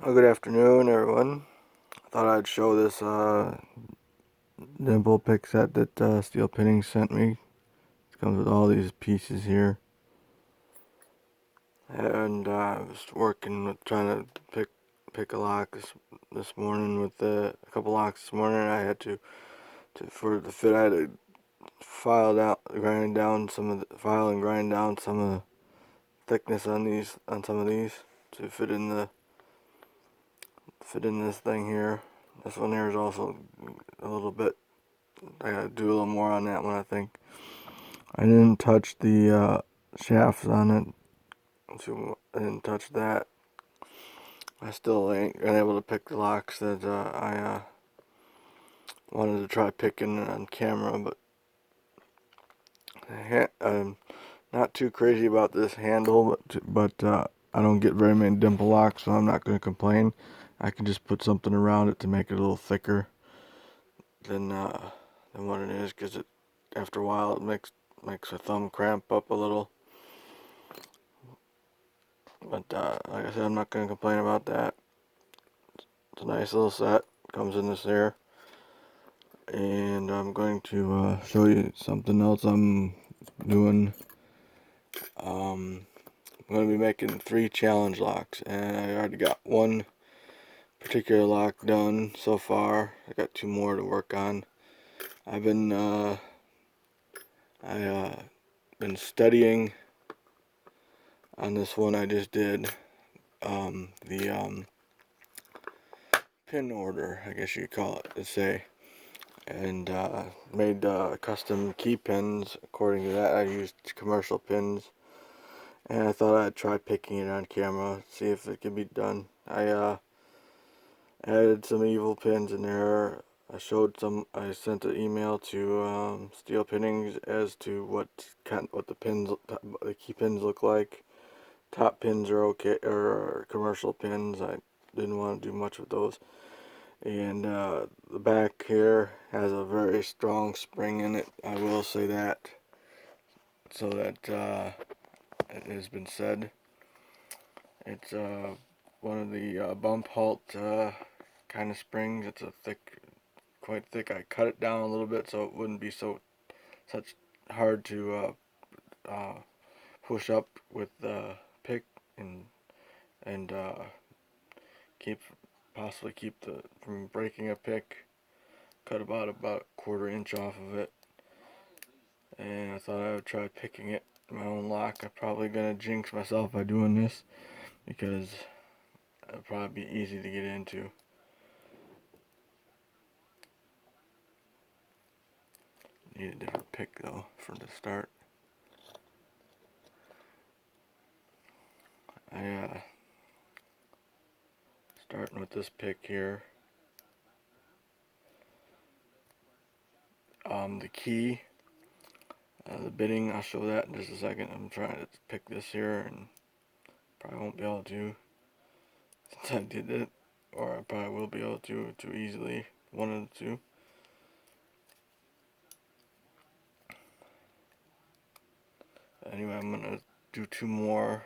Well, good afternoon, everyone. I thought I'd show this dimple pick set that Steel Pinning sent me. It comes with all these pieces here, and I was working with trying to pick a lock this morning with a couple locks this morning. I had to for the fit. I had to file and grind down some of the thickness on some of these to fit in this thing here. This one here is also a little bit. I gotta do a little more on that one, I think. I didn't touch the shafts on it, so I didn't touch that. I still ain't been able to pick the locks that I wanted to try picking on camera, but I'm not too crazy about this handle, but I don't get very many dimple locks, so I'm not going to complain. I can just put something around it to make it a little thicker than what it is, because after a while it makes a thumb cramp up a little. But like I said, I'm not going to complain about that. It's a nice little set. Comes in this there. And I'm going to show you something else I'm doing. I'm going to be making 3 challenge locks. And I already got one particular lock done so far. I got 2 more to work on. I've been been studying on this one I just did. The pin order, I guess you could call it, to say. And made custom key pins. According to that, I used commercial pins, and I thought I'd try picking it on camera, see if it could be done. I added some evil pins in there. I sent an email to Steel Pinnings as to what the key pins look like. Top pins are okay, or commercial pins. I didn't want to do much with those. And the back here has a very strong spring in it, I will say that, so that it has been said. It's one of the bump halt kind of springs. It's quite thick. I cut it down a little bit so it wouldn't be such hard to push up with the pick and and keep possibly keep the from breaking a pick. Cut about a quarter inch off of it, and I thought I would try picking it my own lock. I'm probably gonna jinx myself by doing this because it'll probably be easy to get into. Need a different pick though for the start. I starting with this pick here. The key, the bitting. I'll show that in just a second. I'm trying to pick this here and probably won't be able to since I did it, or I probably will be able to too easily. One of the two. Anyway, I'm gonna do 2 more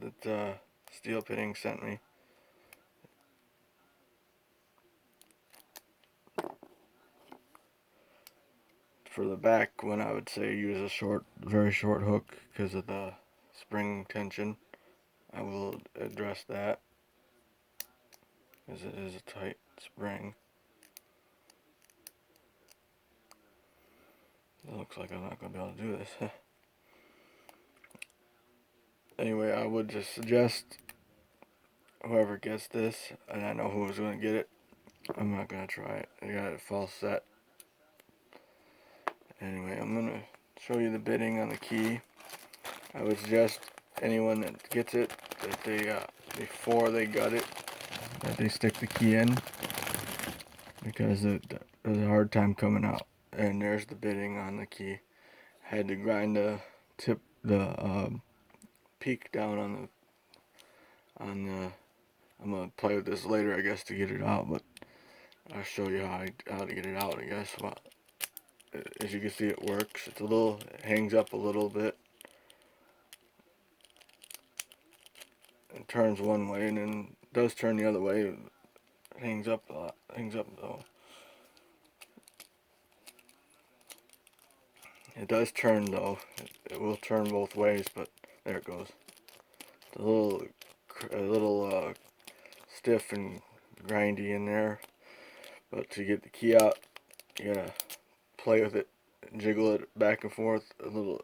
that Steel Pitting sent me. For the back one, I would say use a very short hook because of the spring tension. I will address that as it is a tight spring. It looks like I'm not going to be able to do this. Anyway, I would just suggest whoever gets this, and I know who's going to get it, I'm not going to try it. I got it false set. Anyway, I'm going to show you the bitting on the key. I would suggest anyone that gets it that they before they gut it, that they stick the key in, because there's a hard time coming out. And there's the bitting on the key. Had to grind the peak down on the. I'm gonna play with this later, I guess, to get it out, but I'll show you how to get it out, I guess. Well, as you can see, it works. It hangs up a little bit. It turns one way, and then does turn the other way. It hangs up a lot. Hangs up though. It does turn though. It will turn both ways, but there it goes. It's a little stiff and grindy in there. But to get the key out, you gotta play with it, jiggle it back and forth a little,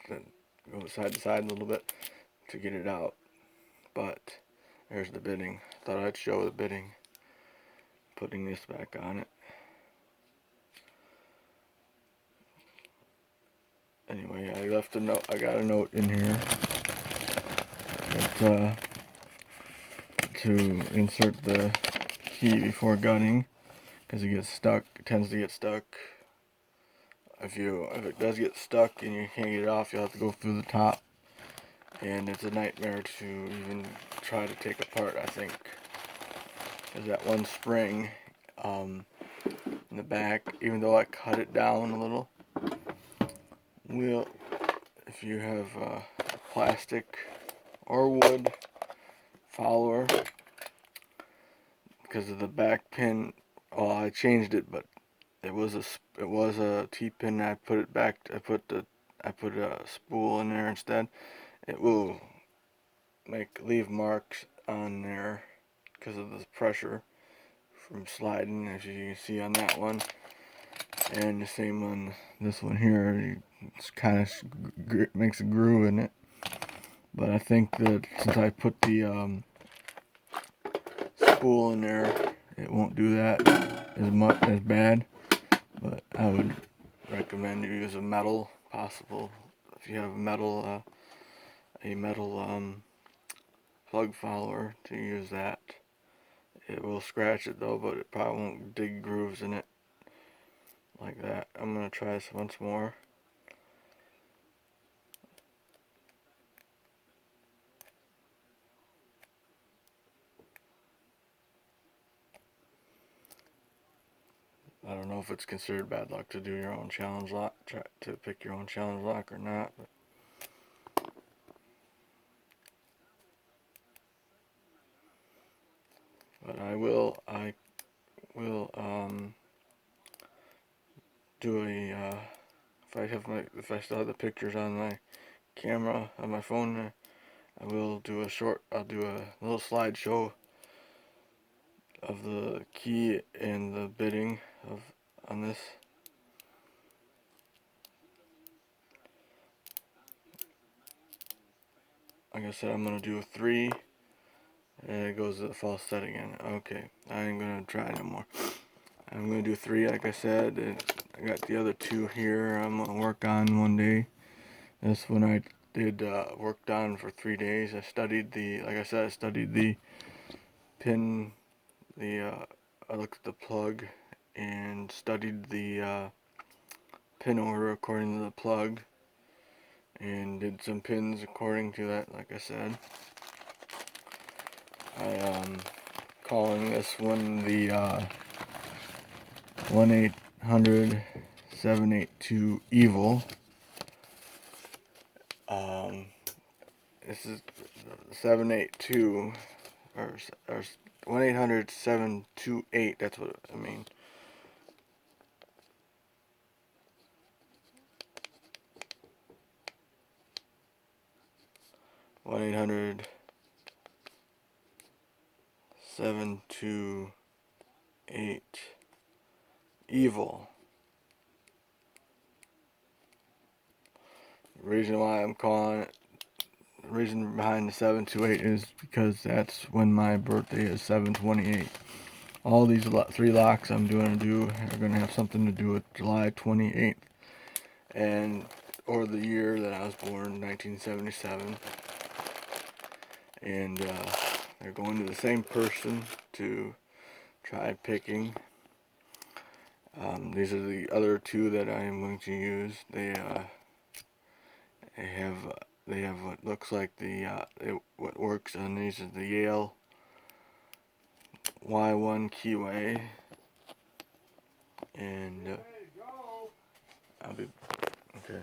and go side to side a little bit to get it out. But there's the bitting. Thought I'd show the bitting. Putting this back on it. Anyway, I left a note. I got a note in here that, to insert the key before gutting, because it gets stuck. It tends to get stuck. If it does get stuck and you can't get it off, you'll have to go through the top, and it's a nightmare to even try to take apart. I think there's that one spring in the back. Even though I cut it down a little, if you have plastic or wood follower, because of the back pin, well, I changed it, but it was a T-pin. I put it back. I put a spool in there instead. It will leave marks on there because of the pressure from sliding, as you can see on that one, and the same on this one here. It's kind of makes a groove in it. But I think that since I put the spool in there, it won't do that as bad. But I would recommend you use a metal, possible if you have a metal plug follower, to use that. It will scratch it though, but it probably won't dig grooves in it like that. I'm gonna try this once more. I don't know if it's considered bad luck to do your own challenge lock, to pick your own challenge lock or not. But I will do a if I still have the pictures on my camera on my phone, I'll do a little slideshow of the key and the bitting on this. Like I said, I'm gonna do a 3, and it goes to the false set again. Okay, I ain't gonna try no more. I'm gonna do 3, like I said, and I got the other 2 here I'm gonna work on one day. This one I did worked on for 3 days. I studied the pin, I looked at the plug and studied the pin order according to the plug, and did some pins according to that. Like I said, I calling this one the 1-800-782 evil. This is 782 or 1-800-728. That's what I mean. 1-800-728 evil. The reason why I'm calling it, the reason behind the 728 is because that's when my birthday is, 7/28. All these 3 locks I'm going are going to have something to do with July 28th, or the year that I was born, 1977. And they're going to the same person to try picking. These are the other 2 that I am going to use. They have what looks like what works on these is the Yale Y1 keyway, and I'll be okay.